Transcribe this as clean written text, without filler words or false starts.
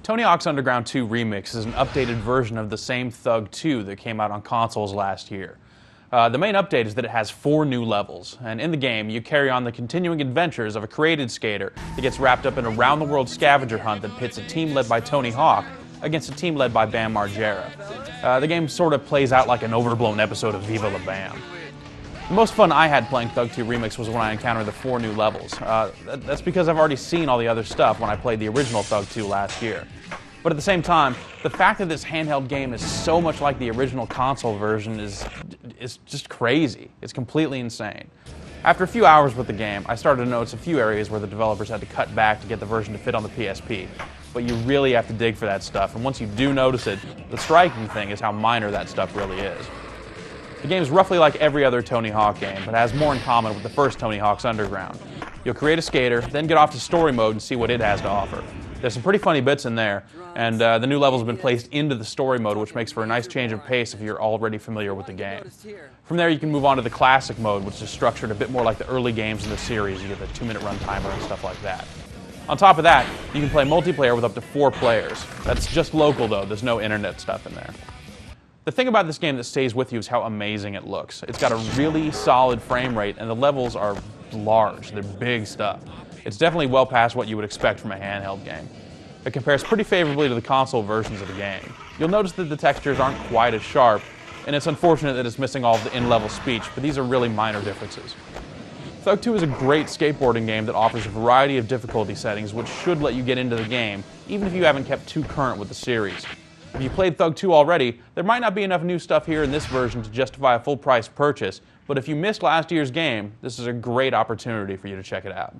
Tony Hawk's Underground 2 Remix is an updated version of the same Thug 2 that came out on consoles last year. The main update is that it has 4 new levels, and in the game you carry on the continuing adventures of a created skater that gets wrapped up in a round-the-world scavenger hunt that pits a team led by Tony Hawk against a team led by Bam Margera. The game sort of plays out like an overblown episode of Viva La Bam. The most fun I had playing Thug 2 Remix was when I encountered the 4 new levels. That's because I've already seen all the other stuff when I played the original Thug 2 last year. But at the same time, the fact that this handheld game is so much like the original console version is just crazy. It's completely insane. After a few hours with the game, I started to notice a few areas where the developers had to cut back to get the version to fit on the PSP. But you really have to dig for that stuff, and once you do notice it, the striking thing is how minor that stuff really is. The game is roughly like every other Tony Hawk game, but has more in common with the first Tony Hawk's Underground. You'll create a skater, then get off to story mode and see what it has to offer. There's some pretty funny bits in there, and the new levels have been placed into the story mode, which makes for a nice change of pace if you're already familiar with the game. From there you can move on to the classic mode, which is structured a bit more like the early games in the series. You get the 2-minute run timer and stuff like that. On top of that, you can play multiplayer with up to 4 players. That's just local though, there's no internet stuff in there. The thing about this game that stays with you is how amazing it looks. It's got a really solid frame rate and the levels are large, they're big stuff. It's definitely well past what you would expect from a handheld game. It compares pretty favorably to the console versions of the game. You'll notice that the textures aren't quite as sharp, and it's unfortunate that it's missing all of the in-level speech, but these are really minor differences. Thug 2 is a great skateboarding game that offers a variety of difficulty settings which should let you get into the game, even if you haven't kept too current with the series. If you played Thug 2 already, there might not be enough new stuff here in this version to justify a full-price purchase, but if you missed last year's game, this is a great opportunity for you to check it out.